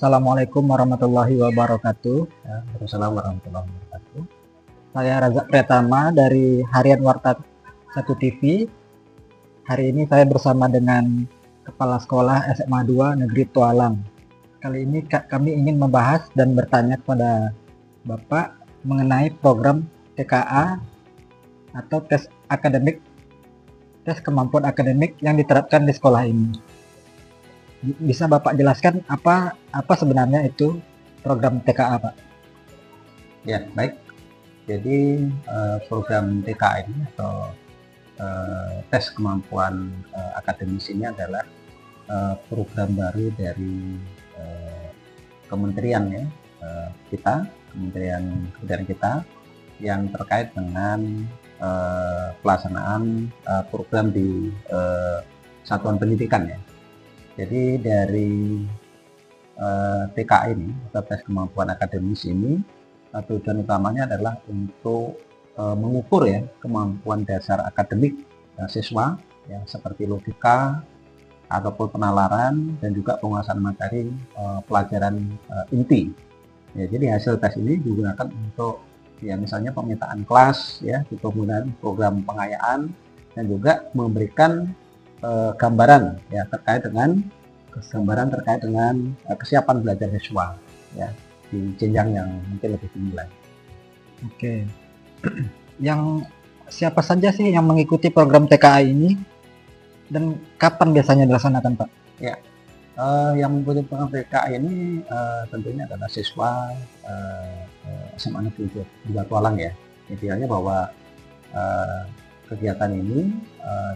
Assalamualaikum warahmatullahi wabarakatuh. Ya, Waalaikumsalam warahmatullahi wabarakatuh. Saya Razak Pratama dari Harian Warta 1 TV. Hari ini saya bersama dengan Kepala Sekolah SMA 2 Negeri Tualang. Kali ini kami ingin membahas dan bertanya kepada Bapak mengenai program TKA atau tes kemampuan akademik yang diterapkan di sekolah ini. Bisa Bapak jelaskan apa sebenarnya itu program TKA, Pak? Ya, baik. Jadi program TKA ini atau tes kemampuan akademis ini adalah program baru dari kementerian ya, kementerian kita yang terkait dengan pelaksanaan program di satuan pendidikan ya. Jadi dari TKA ini atau tes kemampuan akademis ini tujuan utamanya adalah untuk mengukur ya kemampuan dasar akademik siswa ya, seperti logika ataupun penalaran dan juga penguasaan materi pelajaran inti. Ya, jadi hasil tes ini digunakan untuk ya misalnya pemetaan kelas ya, kemudian program pengayaan dan juga memberikan gambaran ya terkait dengan kesiapan belajar siswa ya di jenjang yang mungkin lebih tinggi lagi. Oke. Yang siapa saja sih yang mengikuti program TKA ini dan kapan biasanya dilaksanakan, Pak? Ya, yang mengikuti program TKA ini tentunya adalah siswa SMA Negeri 2 Tualang ya. Idealnya bahwa kegiatan ini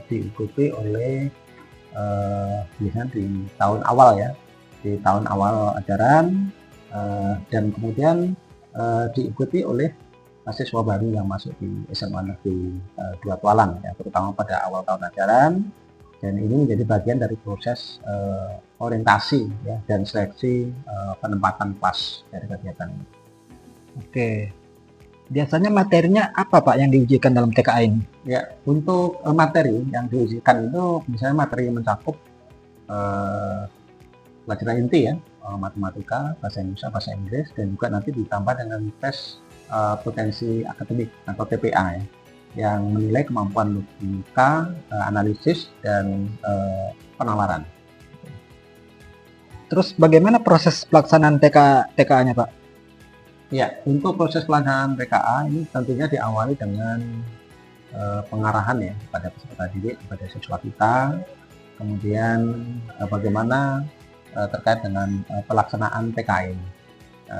diikuti oleh biasanya di tahun awal ya, di tahun awal ajaran dan kemudian diikuti oleh siswa baru yang masuk di SMA Negeri 2 Tualang ya, terutama pada awal tahun ajaran, dan ini menjadi bagian dari proses orientasi ya dan seleksi penempatan kelas dari kegiatan ini. Oke. Biasanya materinya apa, Pak, yang diujikan dalam TKA ini? Ya, untuk materi yang diujikan itu misalnya materi yang mencakup pelajaran inti ya, matematika, bahasa Indonesia, bahasa Inggris, dan juga nanti ditambah dengan tes potensi akademik atau TPA ya, yang menilai kemampuan logika, analisis, dan penalaran. Terus bagaimana proses pelaksanaan TKA-nya, Pak? Ya, untuk proses pelaksanaan TKA ini tentunya diawali dengan pengarahan ya kepada peserta didik, kepada siswa kita, kemudian bagaimana terkait dengan pelaksanaan TKA ini.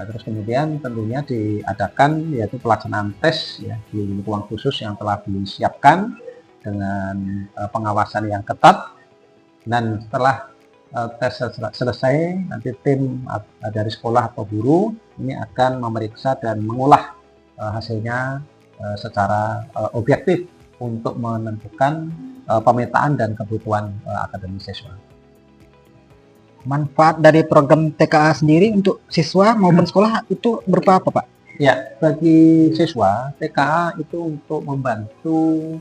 Terus kemudian tentunya diadakan yaitu pelaksanaan tes ya di ruang khusus yang telah disiapkan dengan pengawasan yang ketat, dan setelah tes selesai nanti tim dari sekolah atau guru ini akan memeriksa dan mengolah hasilnya secara objektif untuk menentukan pemetaan dan kebutuhan akademis siswa. Manfaat dari program TKA sendiri untuk siswa maupun sekolah itu berupa apa, Pak? Ya, bagi siswa TKA itu untuk membantu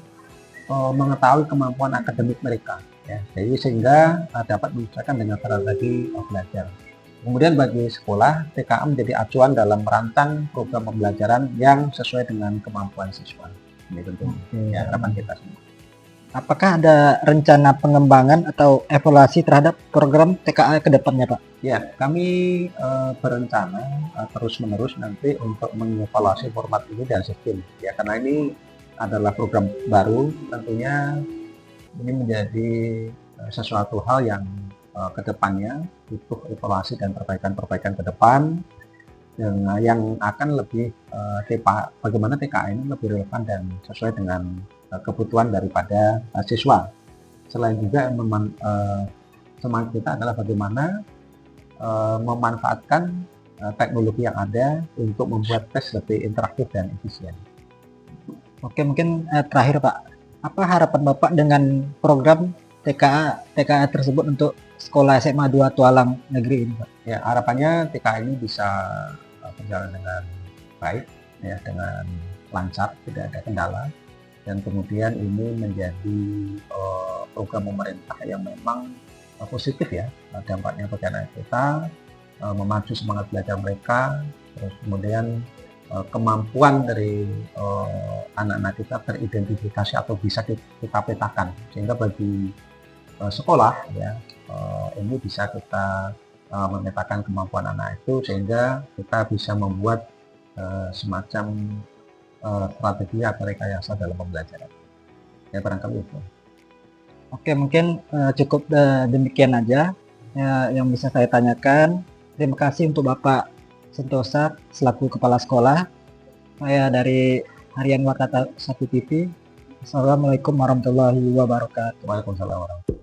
mengetahui kemampuan akademik mereka ya, jadi sehingga dapat menyesuaikan dengan strategi belajar. Kemudian bagi sekolah, TKA menjadi acuan dalam merancang program pembelajaran yang sesuai dengan kemampuan siswa. Ini tentu ya harapan kita semua. Apakah ada rencana pengembangan atau evaluasi terhadap program TKA ke depannya, Pak? Ya, kami berencana terus-menerus nanti untuk mengevaluasi format ini dan sistem ya, karena ini adalah program baru, tentunya ini menjadi sesuatu hal yang kedepannya butuh evaluasi dan perbaikan ke depan, yang akan lebih bagaimana TKA ini lebih relevan dan sesuai dengan kebutuhan daripada siswa. Selain juga semangat kita adalah bagaimana memanfaatkan teknologi yang ada untuk membuat tes lebih interaktif dan efisien. Oke, mungkin terakhir, Pak, apa harapan Bapak dengan program TKA tersebut untuk sekolah SMA 2 Tualang Negeri ini, Pak? Ya, harapannya TKA ini bisa berjalan dengan baik ya, dengan lancar, tidak ada kendala, dan kemudian ini menjadi program pemerintah yang memang positif ya dampaknya bagi anak kita, memacu semangat belajar mereka, terus kemudian kemampuan dari anak-anak kita teridentifikasi atau bisa kita petakan, sehingga bagi sekolah ya ini bisa kita memetakan kemampuan anak itu, sehingga kita bisa membuat semacam strategi atau rekayasa dalam pembelajaran. Ya barangkali itu. Oke, mungkin cukup demikian aja yang bisa saya tanyakan. Terima kasih untuk Bapak Sentosa selaku Kepala Sekolah. Saya dari Harian Warta 1 TV. Assalamualaikum warahmatullahi wabarakatuh. Waalaikumsalam warahmatullahi wabarakatuh.